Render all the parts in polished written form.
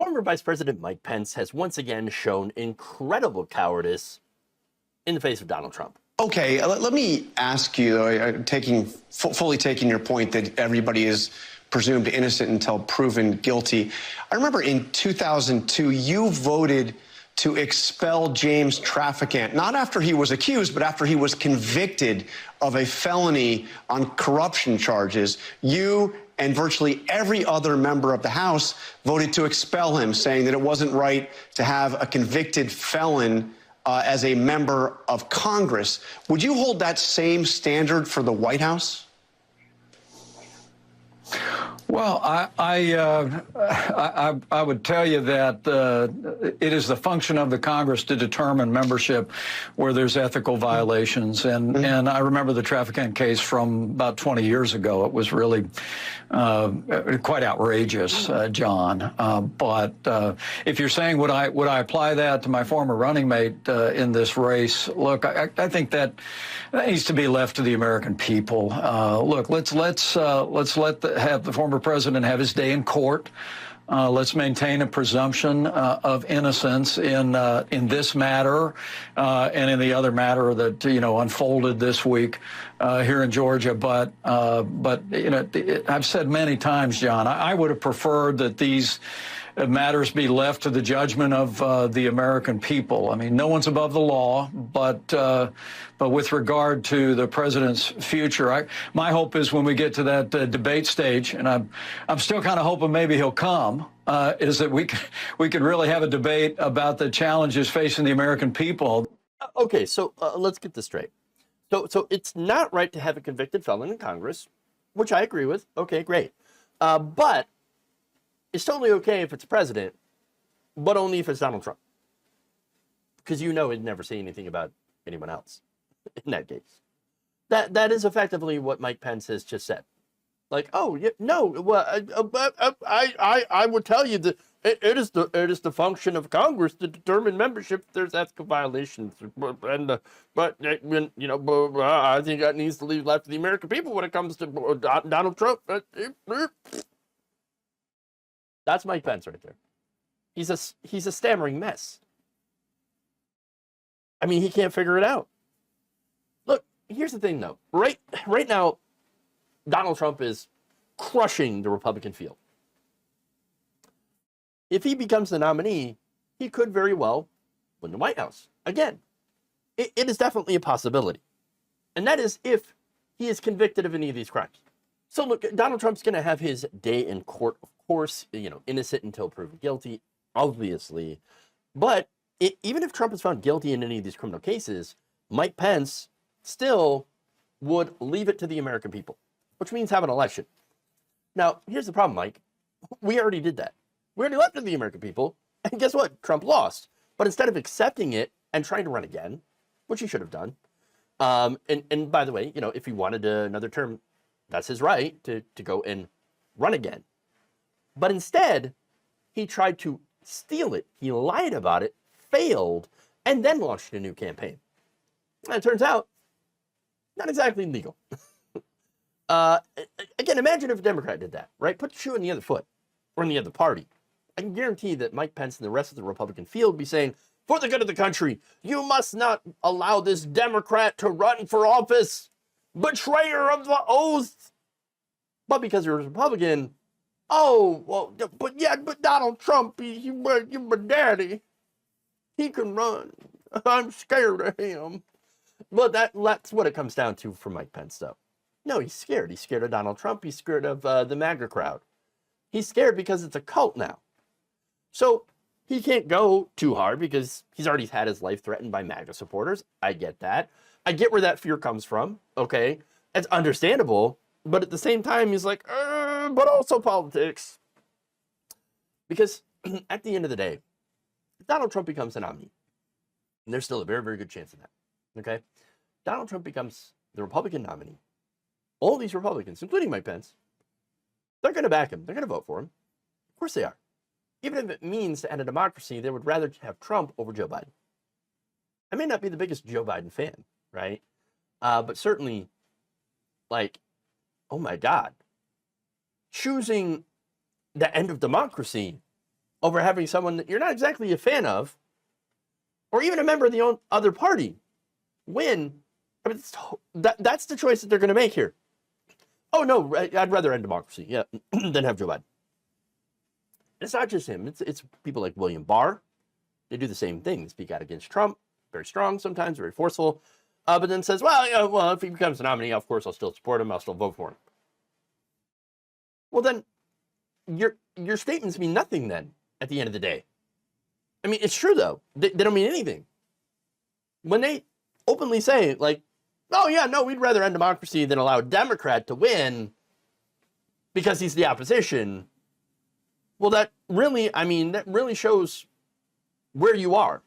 Former Vice President Mike Pence has once again shown incredible cowardice in the face of Donald Trump. Okay, let me ask you, fully taking your point that everybody is presumed innocent until proven guilty. I remember in 2002, you voted to expel James Traficant, not after he was accused, but after he was convicted of a felony on corruption charges. You and virtually every other member of the House voted to expel him, saying that it wasn't right to have a convicted felon as a member of Congress. Would you hold that same standard for the White House? Well, I would tell you that it is the function of the Congress to determine membership where there's ethical violations. And I remember the Traficant case from about 20 years ago. It was really quite outrageous, John. But if you're saying would I apply that to my former running mate in this race, look, I think that needs to be left to the American people. Look, let's let the former president have his day in court. Let's maintain a presumption of innocence in this matter and in the other matter that unfolded this week here in Georgia. But I've said many times, John, I would have preferred that these matters be left to the judgment of the American people. I mean, no one's above the law, but with regard to the president's future, my hope is when we get to that debate stage, and I'm still kind of hoping maybe he'll come, is that we could really have a debate about the challenges facing the American people. Okay, so let's get this straight. So it's not right to have a convicted felon in Congress, which I agree with. Okay, great. But it's totally okay if it's a president, but only if it's Donald Trump. Because he'd never say anything about anyone else in that case. That is effectively what Mike Pence has just said. Like, oh, yeah, no, well, I would tell you that it is the function of Congress to determine membership if there's ethical violations. I think that needs to leave left to the American people when it comes to Donald Trump. That's Mike Pence right there. He's a stammering mess. I mean, he can't figure it out. Look, here's the thing, though. Right now, Donald Trump is crushing the Republican field. If he becomes the nominee, he could very well win the White House. Again, it is definitely a possibility. And that is if he is convicted of any of these crimes. So look, Donald Trump's going to have his day in court, of course, innocent until proven guilty, obviously. But even if Trump is found guilty in any of these criminal cases, Mike Pence still would leave it to the American people, which means have an election. Now, here's the problem, Mike. We already did that. We already left it to the American people, and guess what? Trump lost. But instead of accepting it and trying to run again, which he should have done, and by the way, if he wanted another term, that's his right to go and run again. But instead, he tried to steal it. He lied about it, failed, and then launched a new campaign. And it turns out, not exactly legal. Again, imagine if a Democrat did that, right? Put the shoe in the other foot or in the other party. I can guarantee that Mike Pence and the rest of the Republican field would be saying, for the good of the country, you must not allow this Democrat to run for office. Betrayer of the oath. But because you're a Republican, oh, well, but Donald Trump, you're my daddy. He can run. I'm scared of him. But that's what it comes down to for Mike Pence, though. No, he's scared. He's scared of Donald Trump. He's scared of the MAGA crowd. He's scared because it's a cult now. So he can't go too hard because he's already had his life threatened by MAGA supporters. I get that. I get where that fear comes from, okay? It's understandable, but at the same time, he's like, but also politics. Because at the end of the day, if Donald Trump becomes the nominee, and there's still a very, very good chance of that, okay? Donald Trump becomes the Republican nominee. All these Republicans, including Mike Pence, they're going to back him. They're going to vote for him. Of course they are. Even if it means to end a democracy, they would rather have Trump over Joe Biden. I may not be the biggest Joe Biden fan, right? But certainly, like, oh my God, choosing the end of democracy over having someone that you're not exactly a fan of, or even a member of the other party, win. I mean, that's the choice that they're going to make here. Oh, no, I'd rather end democracy, yeah, than have Joe Biden. It's not just him. It's people like William Barr. They do the same thing. They speak out against Trump, very strong sometimes, very forceful, but then says, well, yeah, well, if he becomes the nominee, of course, I'll still support him. I'll still vote for him. Well, then your statements mean nothing then at the end of the day. I mean, it's true, though. They don't mean anything. When they openly say, like, oh, yeah, no, we'd rather end democracy than allow a Democrat to win because he's the opposition, well, that really shows where you are.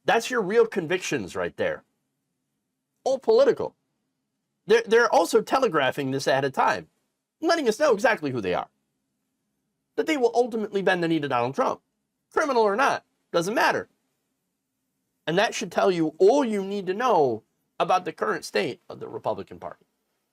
That's your real convictions right there. All political. They're also telegraphing this ahead of time, letting us know exactly who they are. That they will ultimately bend the knee to Donald Trump. Criminal or not, doesn't matter. And that should tell you all you need to know about the current state of the Republican Party.